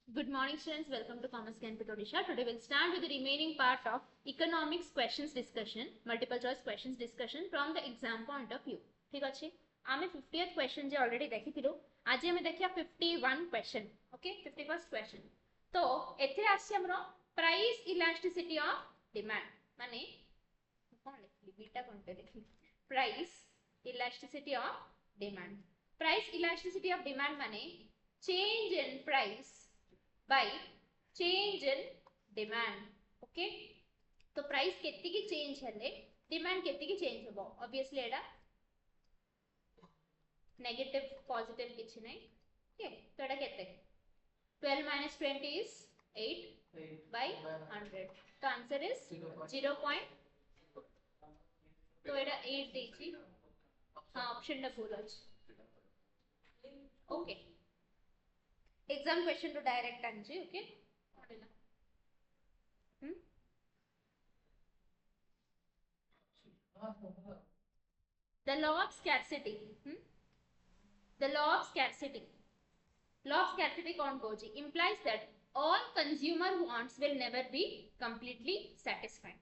Good morning students, welcome to Commerce Campus Odisha. Today we'll start with the remaining part of economics questions discussion, multiple choice questions discussion from the exam point of view. ठीक अच्छे आमे 50th question जे already देखी थिलो आज हमें देखिया 51 question. Okay, 51st question. तो एथे आसी हमरो price elasticity of demand माने कौन लिखली बीटा कोनटे लिखली price elasticity of demand. Price elasticity of demand माने change in price by change in demand. Okay, तो प्राइस केती की चेंज हेले डिमांड केती की चेंज होबो ऑब्वियसली एडा नेगेटिव पॉजिटिव किछ नै. ओके तो एडा केते 12 minus 20 is 8 by 100. तो आंसर इज 0. तो एडा 8 देछि. हां ऑप्शन द भूल अछि. Okay exam question to direct answer. Okay, the law of scarcity. The law of scarcity kon kochi implies that all consumer wants will never be completely satisfied.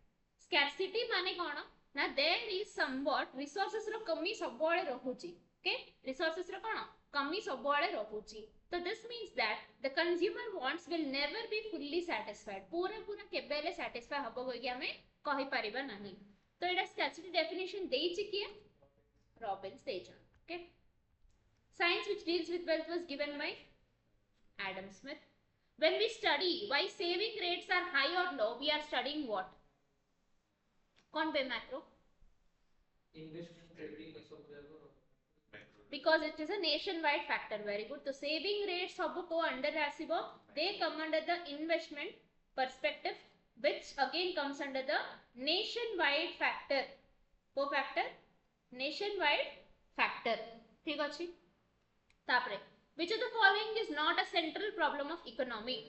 Scarcity mane kono na there is somewhat resources ro kami सबबळे रहुची. Okay, resources रो कोन कमी सबबळे रहुची. So this means that the consumer wants will never be fully satisfied. पूरा केबेले satisfy हबो होई हमें कहि परिबा नाही. तो एटा scarcity definition देछि कि Robbins देछन. Okay, science which deals with wealth was given by Adam Smith. When we study why saving rates are high or low, we are studying what? कौन पे macro? English trading because it is a nationwide factor. Very good. So saving rates सब को under आसीबो, they come under the investment perspective, which again comes under the nationwide factor. को factor nationwide factor. ठीक अछि. तापरे which of the following is not a central problem of economy?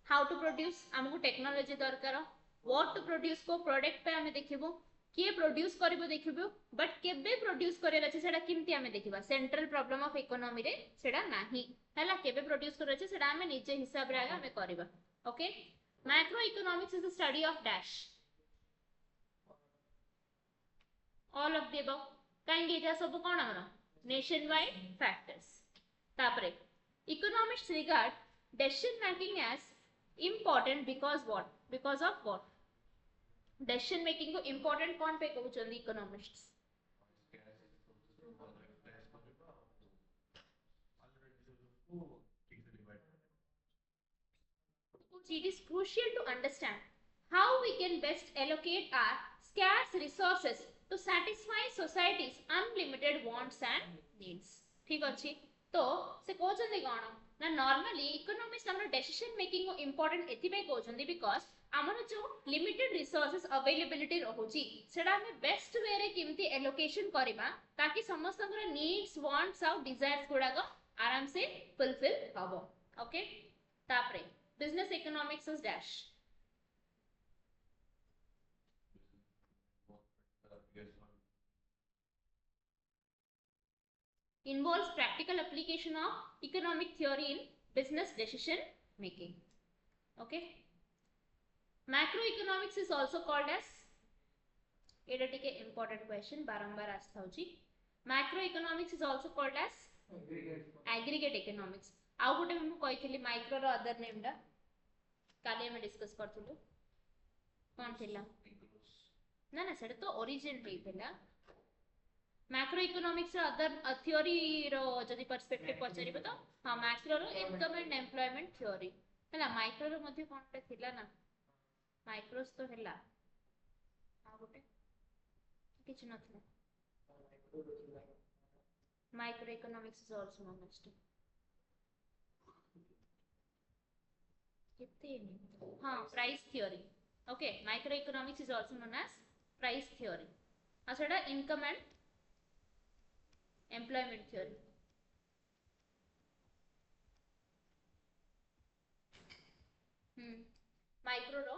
How to produce हमको technology दरकार. What to produce को product पे हमें देखिबो. किए प्रोड्यूस करिबो देखिबो बट केबे प्रोड्यूस करे अछि सेडा किमती हमें देखिबा. सेंट्रल प्रॉब्लम ऑफ इकोनॉमी रे सेडा नाही हला. केबे प्रोड्यूस करे अछि सेडा हमें निजे हिसाब रे आगा हमें करिबा. Okay, macro economics is the study of dash all of the above. काहेकि एजा सब कोन हमर नेशन वाइड फैक्टर्स. तापरे economics regard decision making as important because what? Because of what? decision making को important कौन पे कहउचंदी economists. It is crucial to understand how we can best allocate our scarce resources to satisfy society's unlimited wants and needs. ठीक अछि. तो से कहउचंदी कोन ना normally economics हमर decision making को important एथि पे कहउचंदी बिकॉज़ आमर जो लिमिटेड रिसोर्सेस अवेलेबिलिटी रहुची सेडा हमें बेस्ट वे रे किमती एलोकेशन करिबा ताकि समस्त नीड्स वांट्स और डिजायर्स गुडा को आराम से फुलफिल हबो. ओके, तापरे business economics is dash involves practical application of economic theory in business decision making. Okay, macroeconomics is also called as एटा टिके important question बारंबार आस्था होची. macroeconomics is also called as aggregate economics. आउ गोटे हम कहिथिली micro रो other name डा काले हम discuss करथुलु कोन थिला ना ना सेटा तो ओरिजिन हेइथिला. मैक्रो इकोनॉमिक्स रो अदर थ्योरी रो जदी पर्सपेक्टिव पचरिबो तो हां मैक्रो रो इनकम एंड एम्प्लॉयमेंट थ्योरी हला. माइक्रो रो मध्ये कोनटे थिला ना माइक्रोस तो हला आ गोटे किछ नथला. Microeconomics is also known as कितने हां price theory. Okay, microeconomics is also known as price theory. आ सेडा income and employment theory. Micro रो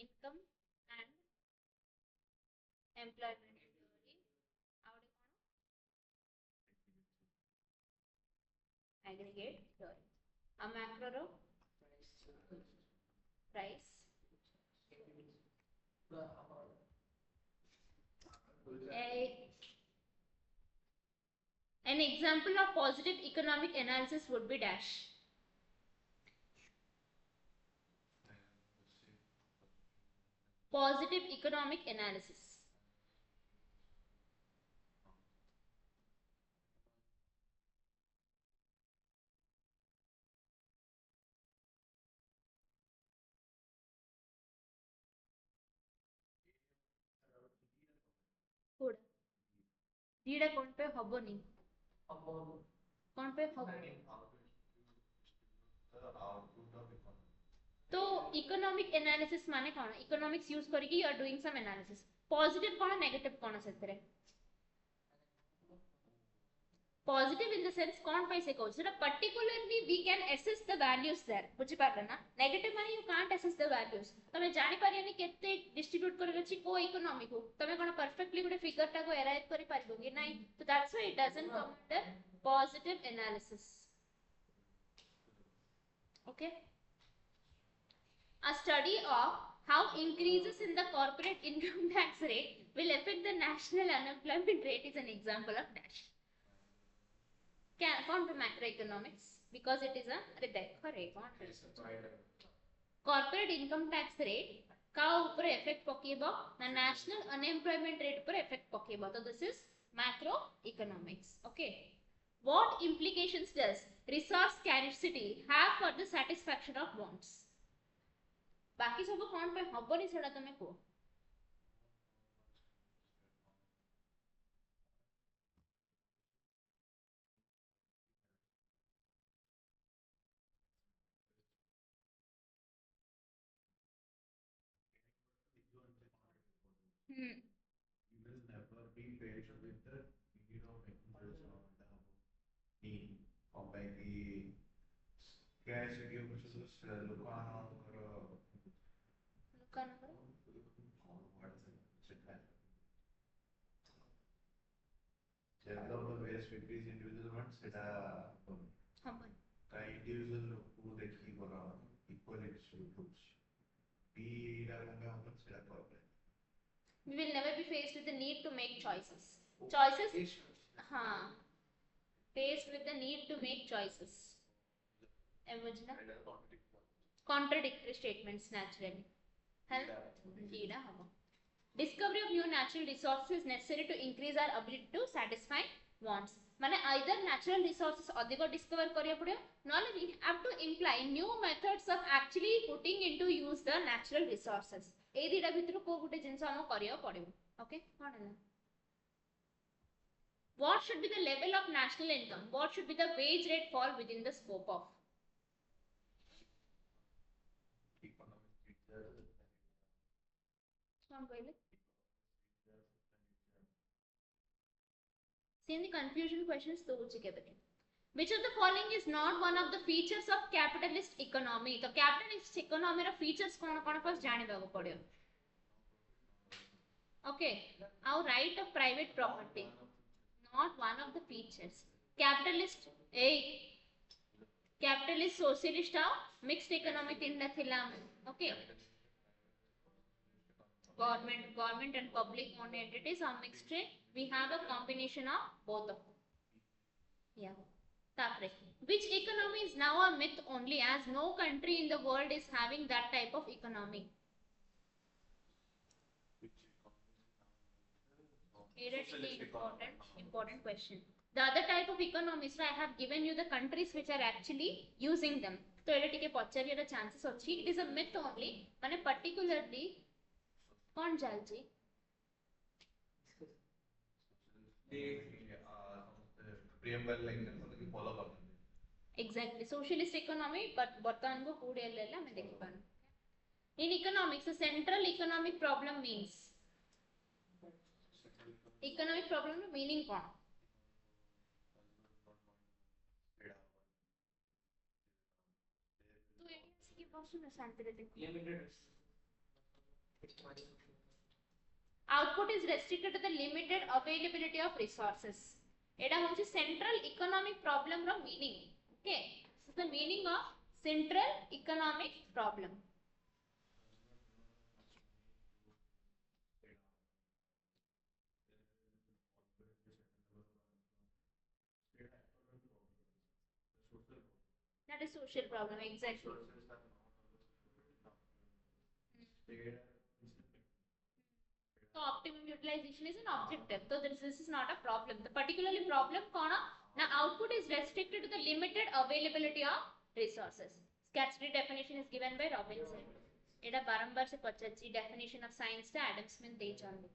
income and employment theory aggregate theory. A macro ro price. An example of positive economic analysis would be dash. Positive economic analysis. Good. Dida कौन पे हबो नहीं कौन पे हबो तो इकोनॉमिक एनालिसिस माने कौन इकोनॉमिक्स यूज करके you are doing some analysis positive कौन नेगेटिव कौन सेतरे positive in the sense कौन पे से कहू सेटा particularly we can assess the values there बुझी पारला ना negative माने you can't assess the values तमे जानि पारियानी केते डिस्ट्रीब्यूट करल अछि को इकोनॉमी को तमे कोन परफेक्टली गुटे फिगर टा को एराइव करि पारिबो कि नाही तो that's why it doesn't come under positive analysis okay a study of how increases in the corporate income tax rate will affect the national unemployment rate is an example of dash क्या कौन पे macroeconomics because it is a अरे देखो रे कौन corporate income tax rate का ऊपर effect पकेबो ना national unemployment rate पर effect पकेबो तो this is macroeconomics okay what implications does resource scarcity have for the satisfaction of wants बाकी सब कौन पे हबनी सेडा तमे को You will never be faced with the need of making on the need of like the scarcity of resources, Lucano or develop the various factories individual ones that are individual who they keep around equal groups. We will never be faced with the need to make choices. Choices? Faced with the need to make choices. Contradictory statements naturally. Discovery of new natural resources is necessary to increase our ability to satisfy wants. माने either natural resources अधिक discover करिया पड़े नॉले we have to imply new methods of actually putting into use the natural resources ए दिडा भितर को गुटे जिंस हम करिया पड़िबो okay कोन है what should be the level of national income what should be the wage rate fall within the scope of कौन कहले see the confusion questions तो होची के बते which of the following is not one of the features of capitalist economy तो capitalist economy रो features कोन कोन first जानिबा को पड़ियो okay our right of private property not one of the features capitalist socialist mixed economy तीन नथिला okay government and public owned entities are mixed we have a combination of both of them yeah which economy is now a myth only as no country in the world is having that type of economy important question the other type of economies I have given you the countries which are actually using them तो एटा टिके पचारियार chances अछि it is a myth only माने particularly कौन जालजी preamble like मतलब follow करते exactly socialist economy but बर्तमान को पूरे लेला मैं देख पान in economics a central economic problem means economic problem no meaning कौन तो एटी की क्वेश्चन है शांति रहते limited output is restricted to the limited availability of resources एटा होची सेंट्रल इकोनॉमिक प्रॉब्लम रो meaning Okay, this is the meaning of central economic problem. That is social problem, exactly. So optimum utilization is an objective. So this is not a problem. The particularly problem kona now output is restricted to the limited availability of resources. Scarcity definition is given by Robinson. एटा बारंबार से पचाची definition of science टा Adam Smith दे चंदे.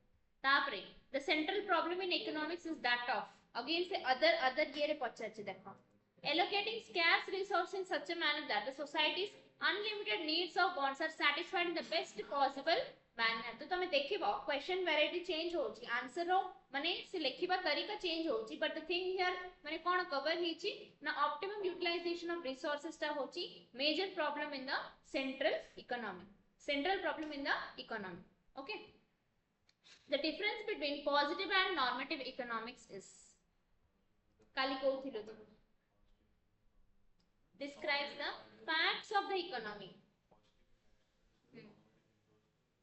तापरे the central problem in economics is that of again से other ये रे पचाची देखो. Allocating scarce resources in such a manner that the society's unlimited needs of wants are satisfied in the best possible manner. तो तमे देखिबो question variety change होची answer रो माने से लिखिबा तरीका change होची but the thing here माने कोन cover हिची ना optimum utilization of resources टा होची major problem in the central problem in the economy. Okay, the difference between positive and normative economics is काली कहूथिलो तो describes the facts of the economy.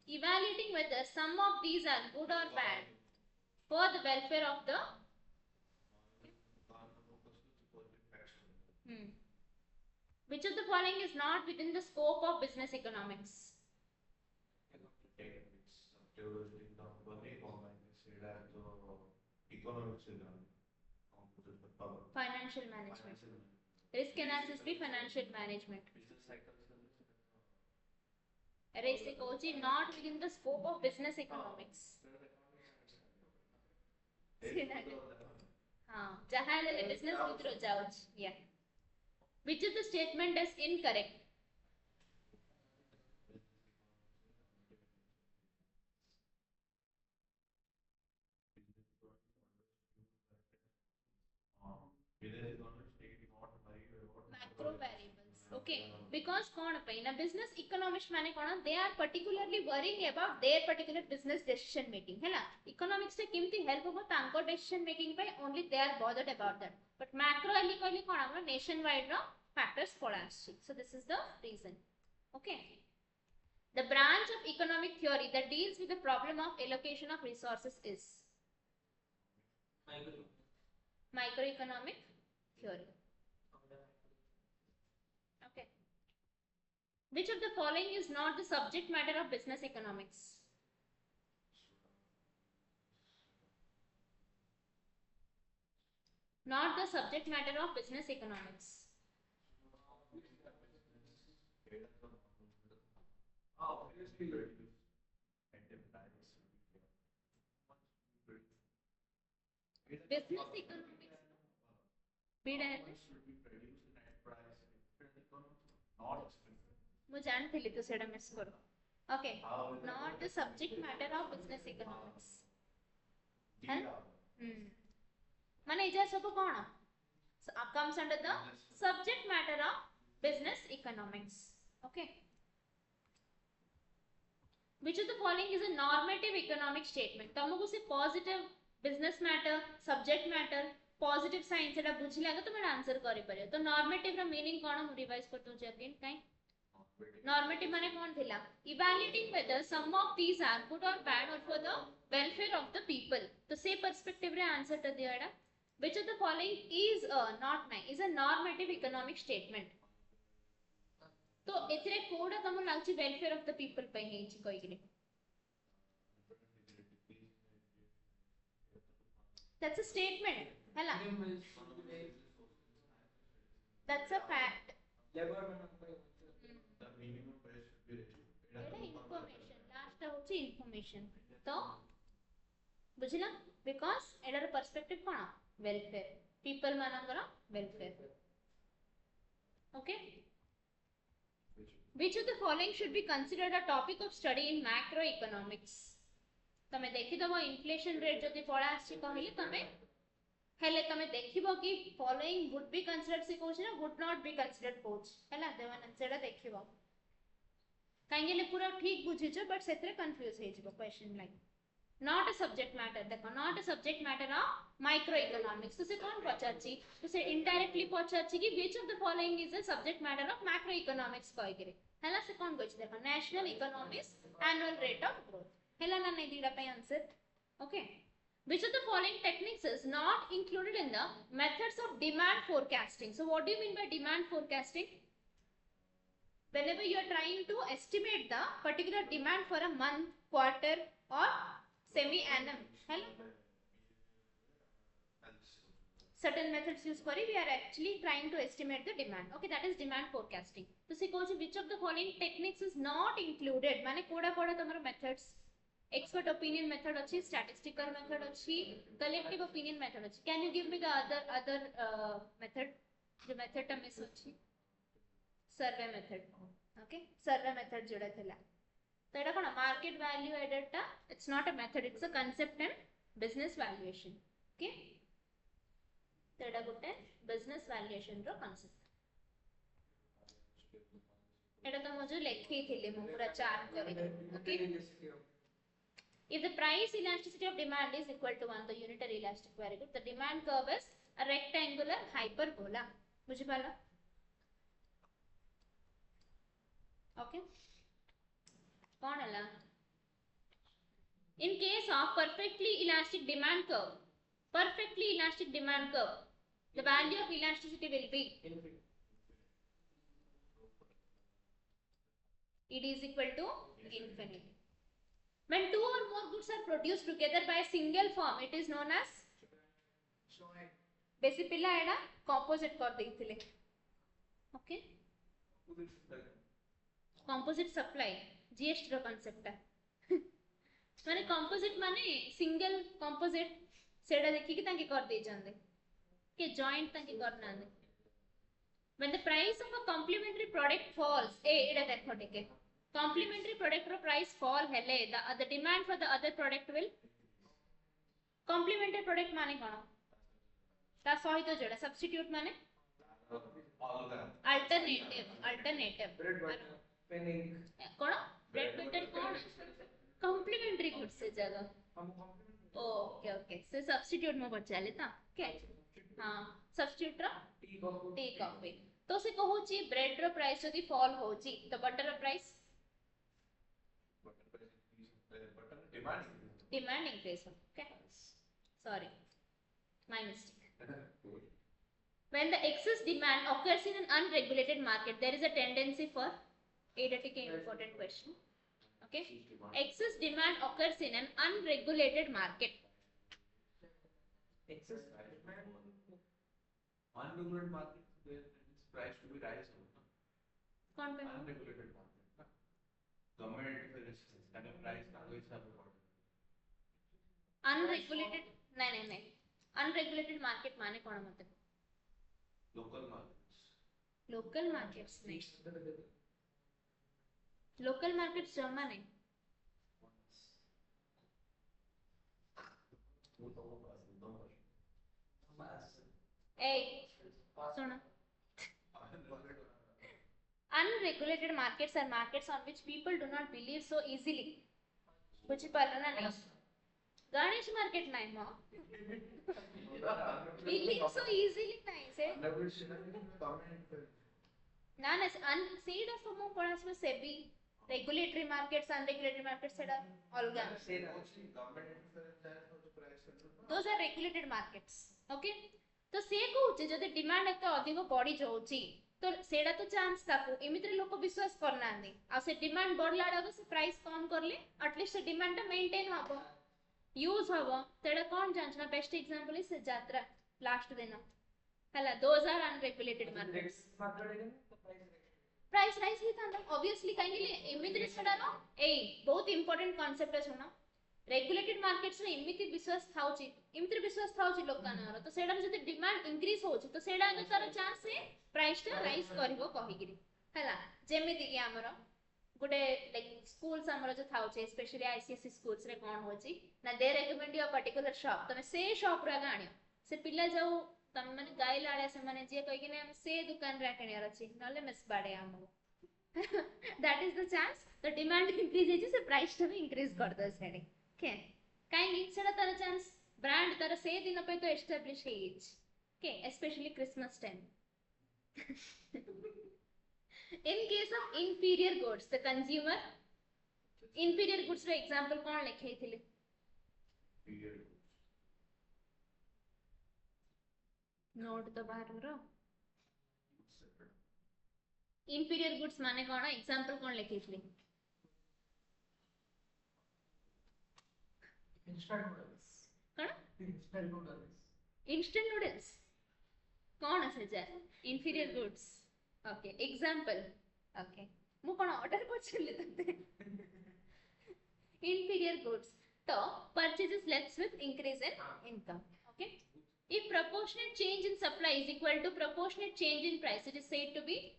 Evaluating whether some of these are good or bad for the welfare of the which of the following is not within the scope of business economics? Financial management. Risk analysis be financial management. Risk coaching not within the scope of business economics. जहाँ ले business उधर जाओ. Yeah. Which of the statement is incorrect? Macro variables. Okay, because कौन पे ना business economics माने कौन they are particularly worrying about their particular business decision making है ना economics से किमती help होगा तांको decision making पे only they are bothered about that but macro एली कोई कौन हमरा nationwide रो factors पड़ा so this is the reason. Okay, the branch of economic theory that deals with the problem of allocation of resources is microeconomic theory. Okay, which of the following is not the subject matter of business economics? Not the subject matter of business economics. Business economics ମୁଁ ଜାଣିଥିଲି ତ ସେଟା miss କର. Okay, not the subject matter of business economics. माने इजा सब कोन comes under the subject matter of business economics. Okay, which of the following is a normative economic statement? तमको से positive business matter, subject matter, positive science एटा बुझिला तो तुम answer करि परियो. तो normative रा मीनिंग कोन हम रिवाइज करतो जे अगेन काई normative माने कोन थिला evaluating whether some of these are good or bad or for the welfare of the people. तो से perspective रे आंसर त दियाडा. Which of the following is a normative economic statement? तो एथरे कोडा तम लागछि welfare of the people पे हेछि कहि कि that's a statement hela that's a fact. The minimum price should be information last होछि information तो बुझिला because adder perspective cone welfare people मानकर welfare. Okay, which of the following should be considered a topic of study in macroeconomics? तमे देखि दबो inflation rate जदि पळा आछि कहले तमे हेले तमे देखिबो कि फॉलोइंग वुड बी कंसीडर्ड से कोछ ना वुड नॉट बी कंसीडर्ड कोछ हैला देवानंद सेडा देखिबो काहेले पूरा ठीक बुझिछो बट सेतरे कंफ्यूज हे जिवो question like not a subject matter देखो not a subject matter of microeconomics तो से कौन पचाची तो से indirectly पचाची कि which of the following is a subject matter of macroeconomics कही करे हैला से कौन कहछि देखो national economics annual rate of growth हैला ना नहीं दीड़ा पे answer okay which of the following techniques is not included in the methods of demand forecasting so what do you mean by demand forecasting whenever you are trying to estimate the particular demand for a month quarter or semi-annum hello certain methods use kari we are actually trying to estimate the demand okay that is demand forecasting to see coach which of the following techniques is not included mane koda koda tamar methods expert opinion method achi statistical method achi collective opinion method achi can you give me the other method the method ta miss achi survey method okay survey method joda thila तो एटा कोन market value added टा it's not a method it's a concept and business valuation okay तो एटा गोटे business valuation रो concept एटा तो मुझे लेखि थिले मु पूरा chart करी okay if the price elasticity of demand is equal to 1 the unitary elastic very good the demand curve is a rectangular hyperbola बुझि पाला ओके कौन है in case of perfectly elastic demand curve the value of elasticity will be it is equal to infinity when two or more goods are produced together by a single firm it is known as बेसी पिला एडा composite कर देथिले okay composite supply GST रो concept माने composite माने single composite सेडा देखि कि तांके कर दे चंदे के जॉइंट तांके करना दे when the price of a complementary product falls एडा देखो ठीक complementary product रो price fall हेले the demand for the other product will complementary product माने कोन ता सहित जोड़ा substitute माने alternative कोन ब्रेड बटर कोन कॉम्प्लीमेंट्री गुड्स से जगह ओके ओके से सब्स्टिट्यूट में बचाले ता ओके हां सब्स्टिट्यूट रो टी कॉफी तो से कहू छी ब्रेड रो प्राइस यदि फॉल हो छी तो बटर रो price demand increase okay sorry my mistake when the excess demand occurs in an unregulated market there is a tendency for important question okay excess demand occurs in an unregulated market excess demand unregulated market where its price to be rise कौन पे unregulated market government interference and price का कोई सब unregulated नहीं unregulated market माने कौन मतलब local markets नहीं local markets जमा नहीं ए सुनो unregulated markets are markets on which people do not believe so easily कुछ पाला ना नहीं गणेश मार्केट नहीं मो believe so easily नहीं से ना ना सीधा समूह पढ़ा इसमें SEBI regulatory markets unregulated markets सेडा अलगा those are regulated markets okay तो से कहूचे जदि डिमांड एते अधिक बढ़ी जाउची तो सेडा तो चांस ताकू एमित्री लोक विश्वास करना नहीं आ से डिमांड बढ़ला डाको से प्राइस कम करले एटलीस्ट से डिमांड ता मेंटेन हबो यूज हबो तेडा कोन जांच ना बेस्ट एग्जांपल इज यात्रा लास्ट दिन हला those are unregulated markets price rise ही था ऑब्वियसली काहे ले एमित्री सेडा नो ए बहुत इंपोर्टेंट कांसेप्ट है सुनो रेगुलेटेड मार्केट्स रे एमिति विश्वास थाउची एमिति विश्वास थाउची लोकानर तो सेडा जदि डिमांड इंक्रीज होची तो सेडा के तार चांस से प्राइस ता राइज करबो कहिगिरी हला जेमिति कि हमर गुडे लाइक स्कूल्स हमर जो थाउची स्पेशली आईसीएसई स्कूल्स रे कोन होची ना they recommend you a particular shop तमे से शॉप रे गाणियो से पिल्ला जाऊ तमे माने गाय लाडे से माने जे कहि कि हम से दुकान रे कनियर अछि नले मिस बाडे हमो that is the chance the demand increase से प्राइस ता भी इंक्रीज कर दे सेडी okay कहीं तार चांस ब्रांड तार से दिन पे तो establish okay, especially Christmas time. In case of inferior goods, the consumer inferior goods रो example कौन लिखे थे? नोट तो बाहर रो. Inferior goods माने कौन है? Example कौन लिखे थे? Instant noodles. कौन? Instant noodles. Instant noodles. कौन है sir? Inferior goods. Okay. Example. Okay. मु कौन order पहुँच ले तंते? Inferior goods. So purchases less with increase in income. Okay. If proportionate change in supply is equal to proportionate change in price, it is said to be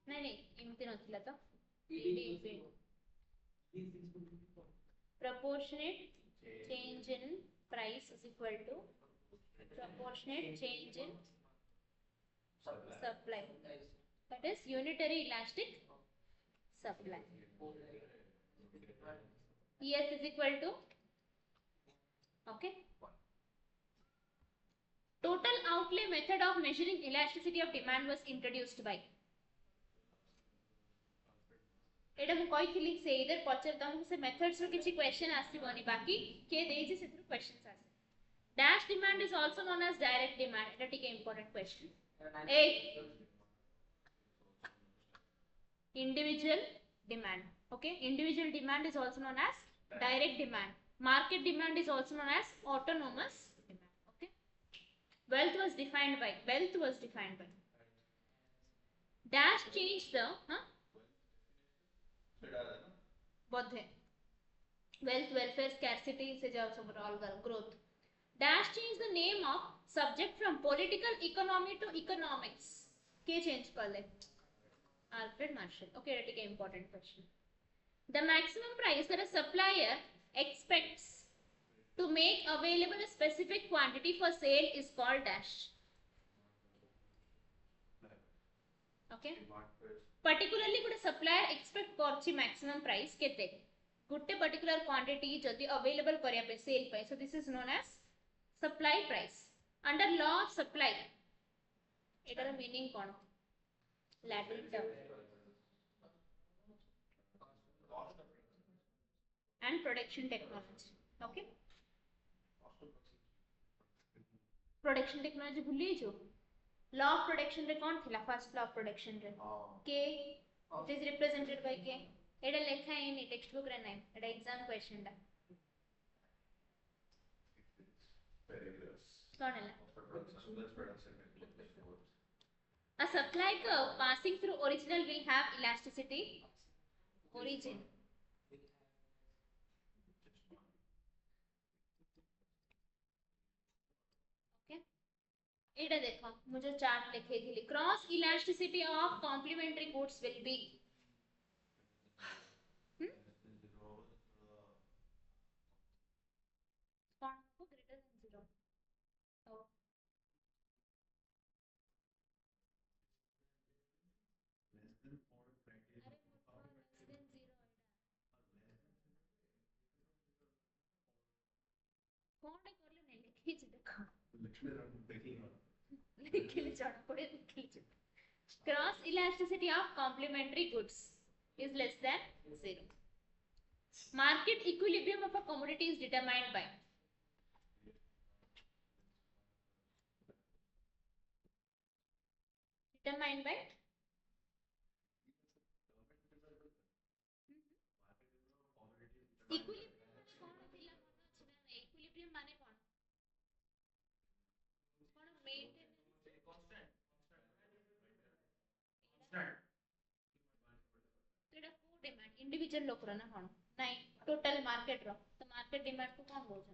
नहीं इमती नथिला तो proportionate change in price is equal to proportionate change in supply. That is unitary elastic supply. ES is equal to okay. Total outlay method of measuring elasticity of demand was introduced by. एटा मु कहिथिली से इधर पचर तमु से methods रो किछि question आसीबोनी बाकी के देछि Sethu questions आसे. Dash demand is also known as direct demand. एटा टिके important question. A individual demand. Okay, individual demand is also known as direct demand. Market demand is also known as autonomous demand. Okay, wealth was defined by dash changed the both wealth, welfare, scarcity से जाओ सब all growth. Dash changed the name of subject from political economy to economics. के change कर ले? Alfred Marshall. Okay, that is an important question. The maximum price that a supplier expects to make available a specific quantity for sale is called dash. Okay. Particularly, good supplier expect करछि maximum price केते गुटे particular quantity जदि available करिया पे sale पे. So this is known as supply price. Under law of supply, एटार meaning cone? Latin term. And production technology. Okay. Production technology भूली जो. Law of production रे कोन थिला? First law of production रे. K. It is represented by K. एटा लेखा है नी text book रे नाइ. एटा एग्जाम क्वेश्चन दा. कोन हला? A supply curve passing through original will have elasticity. Origin. एटा देखो मुझे चार्ट लिखे थी cross elasticity of complementary goods will be कौन को ग्रेटर देन 0 कौन कर ले नहीं लिखी छी देखो लिखले चढ़ पड़े लिखले cross elasticity of complementary goods is less than 0. Market equilibrium of a commodity is determined by equilibrium माने कौन मेंटेन डिमांड इंडिविजुअल लोक रो ना कोन नाही टोटल मार्केट रो तो मार्केट डिमांड को कोन बोल छ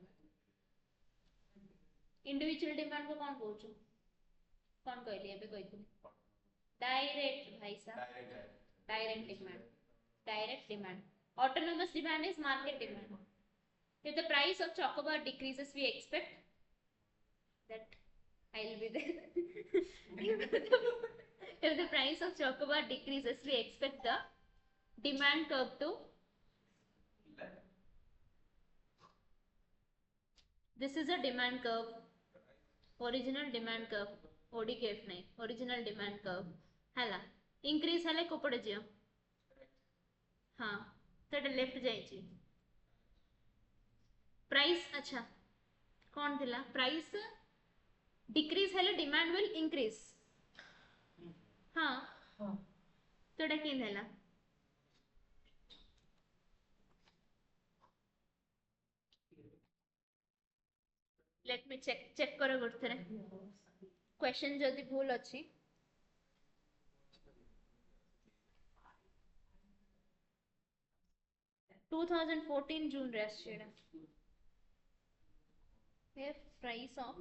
इंडिविजुअल डिमांड को कोन बोल छ कोन कहली एबे कहिथि डायरेक्ट भाई साहब direct demand autonomous demand is market demand if the price of chocobar decreases we expect that I'll be there If the price of chocobar decreases, we expect the demand curve to. This is a demand curve. Original demand curve. ODKF नहीं. Original demand curve. हैला. Increase हेले कोपड़े जियो. हाँ. तो ये left जाइए. Price अच्छा. कौन दिला? Price decrease हेले demand will increase. हाँ. तो ये क्या दिला? Let me check करो गुड़ते रहे. Question जल्दी भूल अच्छी. Two 2014 June rest share. If price of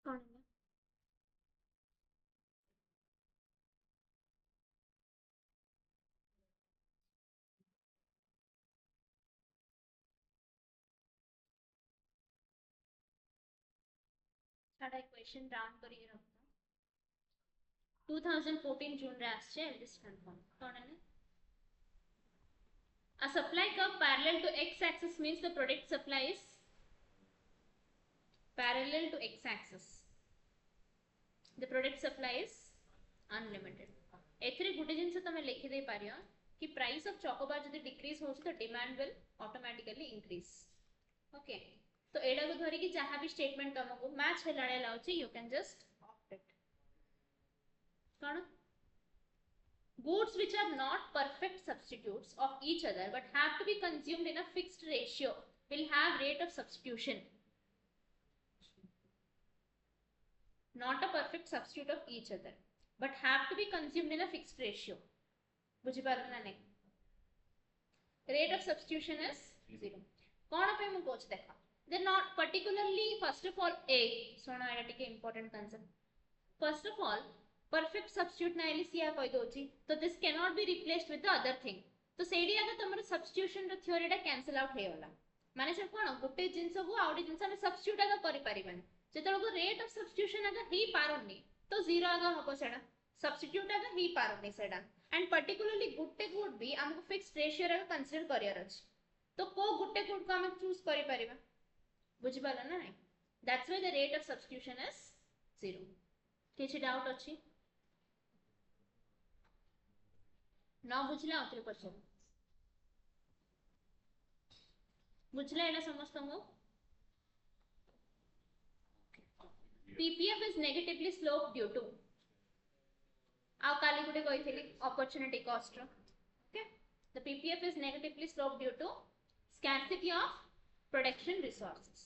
कौन है? साढ़ा equation round करिए रखता. 2014 June rest share. Just confirm. कौन है? A supply curve parallel to x-axis means the product supply is parallel to x-axis. The product supply is unlimited. एथरे गुटे जिनसे तमे लिखि दे पारियो कि price of chocobar जदि decrease होछि तो demand will automatically increase. Okay. तो एडा को धरि कि जहां भी स्टेटमेंट तमको मैच हेलाडे लाउछि you can just opt it. कौन? Goods which are not perfect substitutes of each other but have to be consumed in a fixed ratio will have rate of substitution. Not a perfect substitute of each other but have to be consumed in a fixed ratio. बुझी पारल ना नहीं? Rate of substitution is 0. कौन पे मु coach देखा? They're not particularly, first of all, सुनो एटा टिके important concept. First of all, perfect substitute ना एली सिया कहि दोची तो this cannot be replaced with the other thing. तो सेडी आगे तमर substitution रो theory टा cancel out हे वाला. माने से कोन गुटे जिंस को आउटे जिंस में substitute आगे करि परिबन. जेतल को rate of substitution आगे ही पारोनी तो 0 आगे हबो सेडा. Substitute आगे ही पारोनी सेडा. And particularly गुटे गुड भी हमको fixed ratio रे कंसीडर करियर अछि. तो को गुटे गुड को हम चूज करि परिबा. बुझि पाला ना नहीं? That's why the rate of substitution is 0. किछि डाउट अछि? ना बुझला आउथरे क्वेश्चन. बुझला एला समस्त को? PPF is negatively sloped due to uh Kali Gute कहिथिली opportunity cost row. Okay? The PPF is negatively sloped due to scarcity of production resources.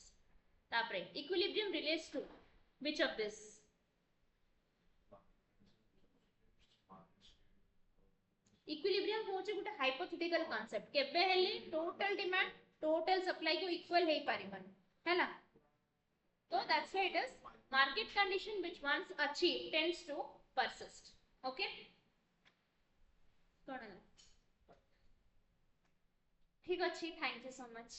तापरे equilibrium relates to which of this? Equilibrium होचे गुटे hypothetical concept. केबे हेले total demand total supply को equal हेई पारिबन. हैला? So that's why it is market condition which once achieved tends to persist. Okay? कौन है? ठीक अच्छी. Thank you so much.